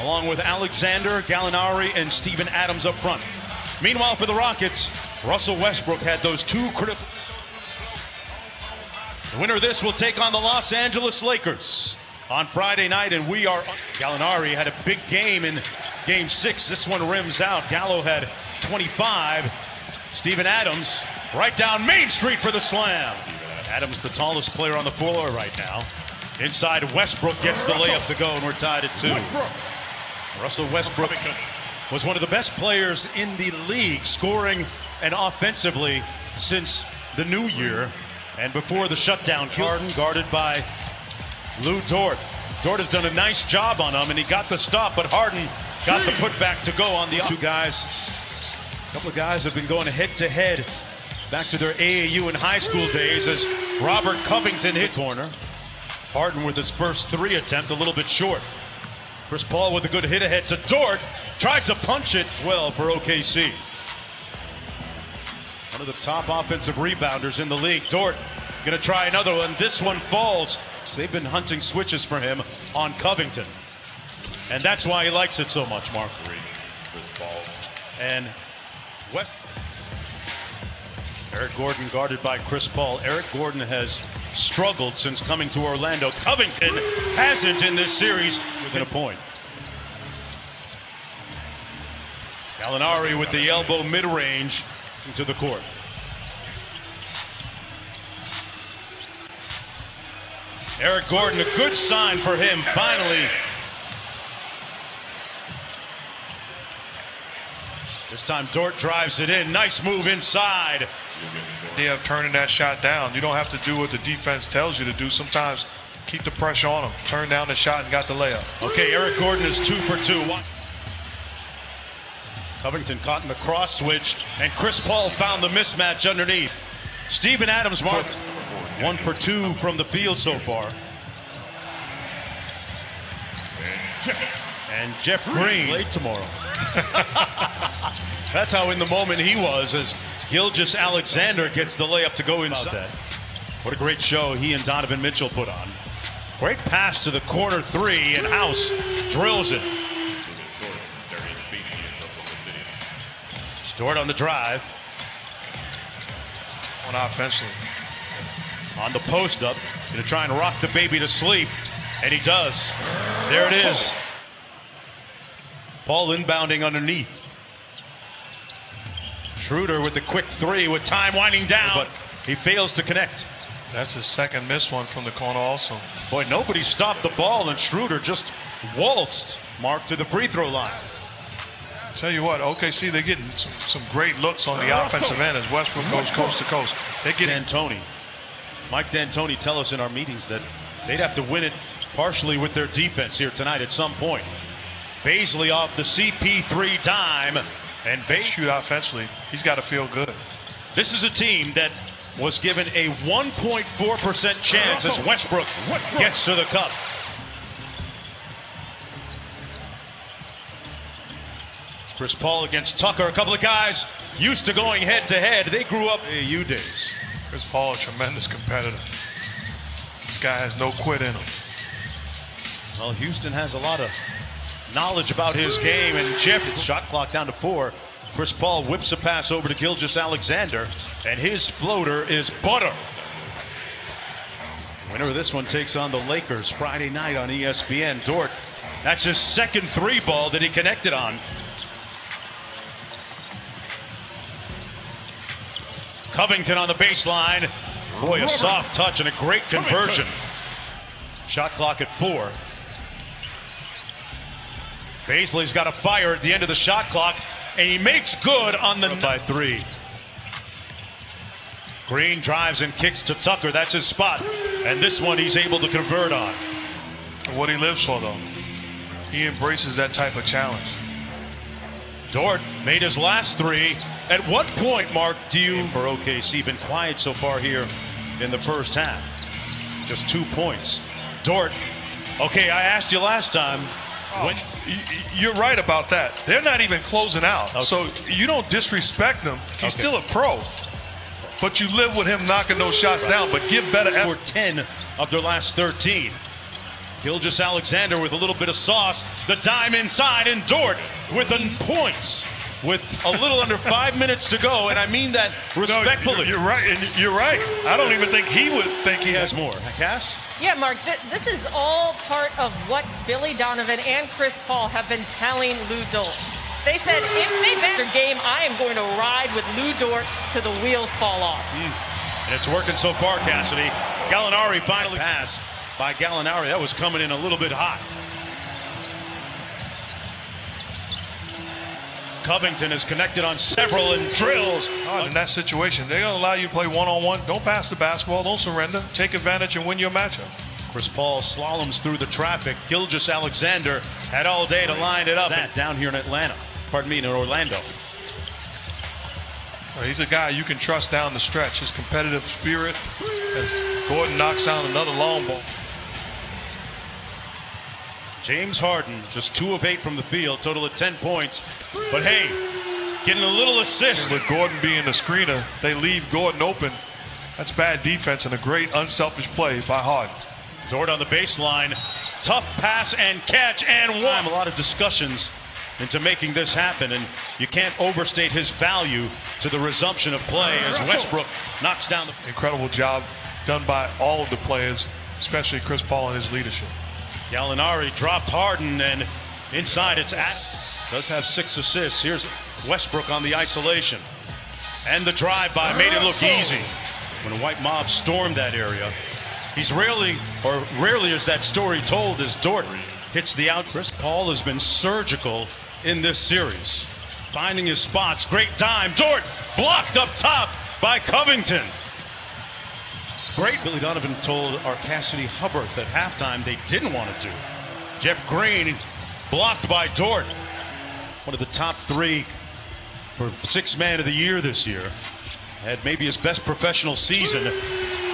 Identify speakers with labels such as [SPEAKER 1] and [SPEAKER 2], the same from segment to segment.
[SPEAKER 1] along with Alexander, Gallinari, and Steven Adams up front. Meanwhile, for the Rockets, Russell Westbrook had those two critical. The winner of this will take on the Los Angeles Lakers on Friday night, and we are. Gallinari had a big game in Game 6. This one rims out. Gallo had 25. Steven Adams right down Main Street for the slam. Adams, the tallest player on the floor right now. Inside, Westbrook gets the layup to go, and we're tied at 2. Russell Westbrook was one of the best players in the league, scoring and offensively since the new year and before the shutdown. Harden guarded by Lou Dort. Dort has done a nice job on him, and he got the stop, but Harden got the putback to go on the two guys. A couple of guys have been going head-to-head back to their AAU and high school days as Robert Covington hit corner. Harden with his first 3 attempt, a little bit short. Chris Paul with a good hit ahead to Dort. Tried to punch it well for OKC. One of the top offensive rebounders in the league. Dort going to try another one. This one falls. They've been hunting switches for him on Covington. And that's why he likes it so much, Mark. And Eric Gordon guarded by Chris Paul. Eric Gordon has struggled since coming to Orlando. Covington hasn't in this series within a point. Gallinari with the elbow mid-range into the court. Eric Gordon, a good sign for him, finally. This time Dort drives it in. Nice move inside.
[SPEAKER 2] Yeah, turning that shot down. You don't have to do what the defense tells you to do. Sometimes keep the pressure on him. Turn down the shot and got the layup.
[SPEAKER 1] Okay, Eric Gordon is 2 for 2. Covington caught in the cross switch, and Chris Paul found the mismatch underneath. Steven Adams, Mark, 1 for 2 from the field so far. And Jeff Green late tomorrow. That's how in the moment he was as Gilgeous Alexander gets the layup to go inside. What a great show he and Donovan Mitchell put on. Great pass to the corner 3, and House drills it. Dort on the drive.
[SPEAKER 2] On offensively.
[SPEAKER 1] On the post up. Going to try and rock the baby to sleep. And he does. There it is. Paul inbounding underneath. Schroeder with the quick 3 with time winding down, but he fails to connect.
[SPEAKER 2] That's his second missed one from the corner also.
[SPEAKER 1] Boy, nobody stopped the ball, and Schroeder just waltzed Mark to the free throw line.
[SPEAKER 2] Tell you what, OKC, they're getting some great looks on the offensive end as Westbrook goes coast to coast. They're getting
[SPEAKER 1] D'Antoni. Mike D'Antoni tell us in our meetings that they'd have to win it partially with their defense here tonight at some point. Baisley off the CP3 dime, and
[SPEAKER 2] shoot offensively. He's got to feel good.
[SPEAKER 1] This is a team that was given a 1.4% chance as Westbrook gets to the cup. Chris Paul against Tucker. A couple of guys used to going head-to-head. They grew up AAU days.
[SPEAKER 2] Chris Paul, a tremendous competitor. This guy has no quit in him.
[SPEAKER 1] Well, Houston has a lot of knowledge about his game, and Jeff, shot clock down to 4. Chris Paul whips a pass over to Gilgeous Alexander, and his floater is butter. Winner of this one takes on the Lakers Friday night on ESPN. Dort, that's his second 3 ball that he connected on. Covington on the baseline. Boy, a soft touch and a great conversion. Shot clock at 4. Baisley's got a fire at the end of the shot clock, and he makes good on the by 3. Green drives and kicks to Tucker. That's his spot. And this one he's able to convert on.
[SPEAKER 2] What he lives for, though. He embraces that type of challenge.
[SPEAKER 1] Dort made his last 3. At what point, Mark, do you, for OKC, been quiet so far here in the first half? Just 2 points. Dort, okay, I asked you last time. When
[SPEAKER 2] you're right about that. They're not even closing out. Okay. So you don't disrespect him. He's still a pro. But you live with him knocking those shots down, but give better effort.
[SPEAKER 1] 10 of their last 13. Gilgeous-Alexander with a little bit of sauce. The dime inside, and Dort with the points with a little under 5 minutes to go, and I mean that respectfully.
[SPEAKER 2] No, you're right, and you're right. I don't even think he would think he has more.
[SPEAKER 1] Cass?
[SPEAKER 3] Yeah, Mark, this is all part of what Billy Donovan and Chris Paul have been telling Lou Dort. They said, if they win their game, I am going to ride with Lou Dort till the wheels fall off.
[SPEAKER 1] And it's working so far, Cassidy. Gallinari finally passed by Gallinari. That was coming in a little bit hot. Covington is connected on several and drills.
[SPEAKER 2] In that situation, they're going to allow you to play one-on-one. Don't pass the basketball. Don't surrender. Take advantage and win your matchup.
[SPEAKER 1] Chris Paul slaloms through the traffic. Gilgeous-Alexander had all day to line it up. That down here in Atlanta. Pardon me, in Orlando.
[SPEAKER 2] He's a guy you can trust down the stretch. His competitive spirit as Gordon knocks down another long ball.
[SPEAKER 1] James Harden, just 2 of 8 from the field, total of 10 points. But hey, getting a little assist.
[SPEAKER 2] With Gordon being the screener, they leave Gordon open. That's bad defense and a great unselfish play by Harden.
[SPEAKER 1] Dort on the baseline. Tough pass and catch and one. A lot of discussions into making this happen, and you can't overstate his value to the resumption of play as Westbrook knocks down the...
[SPEAKER 2] Incredible job done by all of the players, especially Chris Paul and his leadership.
[SPEAKER 1] Gallinari dropped Harden, and inside it's does have 6 assists. Here's Westbrook on the isolation. And the drive-by made it look easy. When a white mob stormed that area, he's rarely is that story told as Dort hits the out. Chris Paul has been surgical in this series, finding his spots. Great time. Dort blocked up top by Covington. Great. Billy Donovan told our Cassidy Hubbard at halftime they didn't want to do. Jeff Green blocked by Dort. One of the top 3 for 6th man of the year this year. Had maybe his best professional season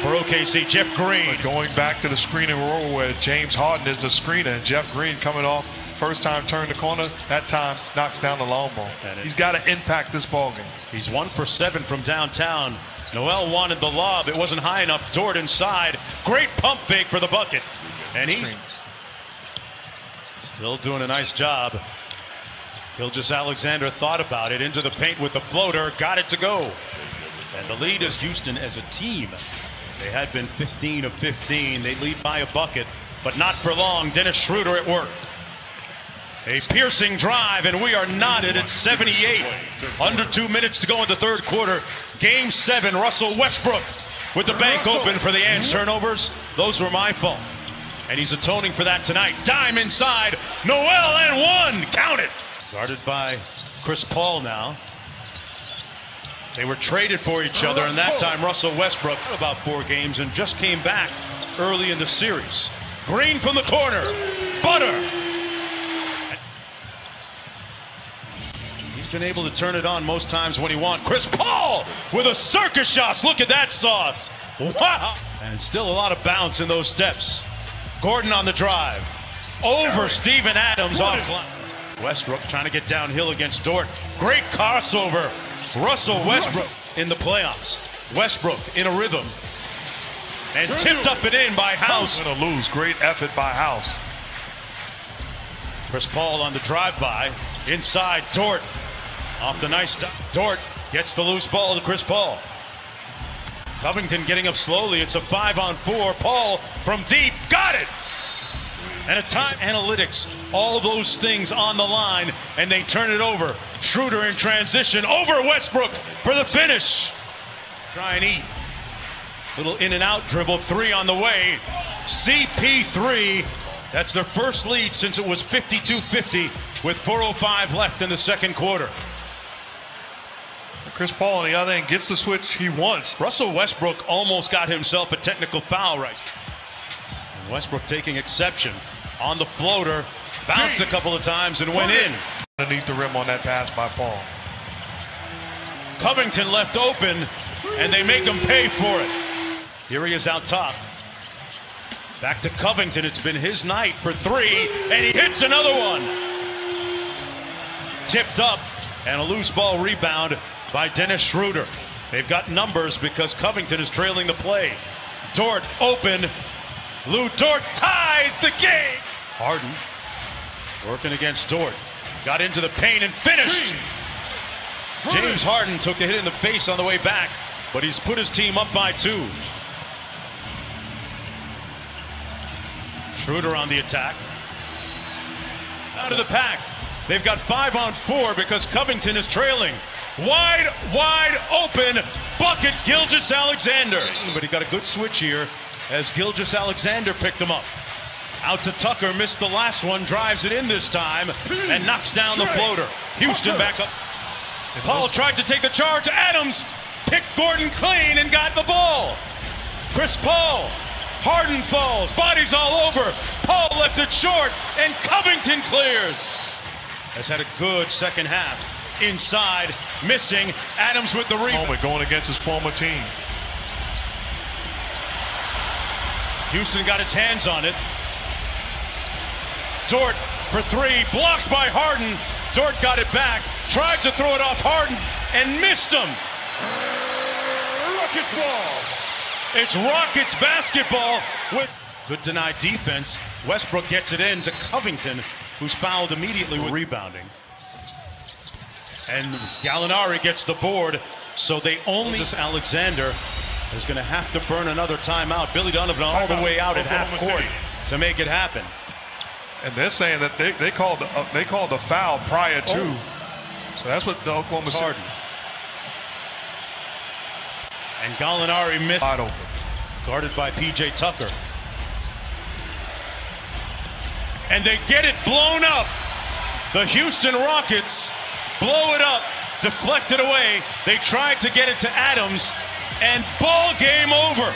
[SPEAKER 1] for OKC. Jeff Green.
[SPEAKER 2] But going back to the screening role where James Harden is the screener and Jeff Green coming off first time turn the corner, that time knocks down the long ball. He's got to impact this ball game.
[SPEAKER 1] He's 1 for 7 from downtown. Noel wanted the lob. It wasn't high enough. Dort inside. Great pump fake for the bucket. And he's still doing a nice job. Gilgeous-Alexander thought about it. Into the paint with the floater. Got it to go. And the lead is Houston as a team. They had been 15 of 15. They lead by a bucket, but not for long. Dennis Schroeder at work. A piercing drive, and we are knotted at 78. Under 2 minutes to go in the third quarter. Game 7, Russell Westbrook with the bank open for the and turnovers. Those were my fault. And he's atoning for that tonight. Dime inside. Noel and 1. Count it. Guarded by Chris Paul now. They were traded for each other, and that time Russell Westbrook about 4 games and just came back early in the series. Green from the corner. Butter. He's been able to turn it on most times when he wants. Chris Paul with a circus shot. Look at that sauce. Wow. And still a lot of bounce in those steps. Gordon on the drive. Over Steven Adams off. Westbrook trying to get downhill against Dort. Great crossover. Russell Westbrook in the playoffs. Westbrook in a rhythm. And tipped up and in by House.
[SPEAKER 2] Going to lose. Great effort by House.
[SPEAKER 1] Chris Paul on the drive-by. Inside, Dort. Off the nice stop. Dort gets the loose ball to Chris Paul. Covington getting up slowly. It's a 5-on-4. Paul from deep. Got it! And a time analytics, all those things on the line, and they turn it over. Schroeder in transition over Westbrook for the finish. Try and eat. Little in and out dribble. 3 on the way. CP3. That's their first lead since it was 52-50 with 4:05 left in the second quarter.
[SPEAKER 2] Chris Paul on the other end gets the switch he wants.
[SPEAKER 1] Russell Westbrook almost got himself a technical foul right. And Westbrook taking exception on the floater. Bounced a couple of times and went in.
[SPEAKER 2] Underneath the rim on that pass by Paul.
[SPEAKER 1] Covington left open, and they make him pay for it. Here he is out top. Back to Covington. It's been his night for 3, and he hits another one. Tipped up, and a loose ball rebound by Dennis Schroeder. They've got numbers because Covington is trailing the play. Dort open. Lou Dort tied. ties the game. Harden working against Dort. Got into the paint and finished. James Harden took a hit in the face on the way back, but he's put his team up by 2. Schroeder on the attack. Out of the pack. They've got 5 on 4 because Covington is trailing. Wide open bucket, Gilgeous-Alexander. But he got a good switch here as Gilgeous-Alexander picked him up. Out to Tucker, missed the last one, drives it in this time, and knocks down the floater. Houston back up. Paul tried to take the charge. Adams picked Gordon clean and got the ball. Chris Paul. Harden falls. Bodies all over. Paul left it short, and Covington clears. Has had a good second half. Inside, missing. Adams with the rebound.
[SPEAKER 2] Going against his former team.
[SPEAKER 1] Houston got its hands on it. Dort for 3, blocked by Harden. Dort got it back, tried to throw it off Harden, and missed him. Rockets ball. It's Rockets basketball with good denied defense. Westbrook gets it in to Covington, who's fouled immediately with rebounding. And Gallinari gets the board, so they only... Alexander is going to have to burn another timeout. Billy Donovan all the way out at half court to make it happen.
[SPEAKER 2] And they're saying that they called the foul prior to. So that's what the Oklahoma City.
[SPEAKER 1] Harden. And Gallinari missed. Guarded by P.J. Tucker. And they get it blown up. The Houston Rockets blow it up, deflect it away. They tried to get it to Adams, and ball game over.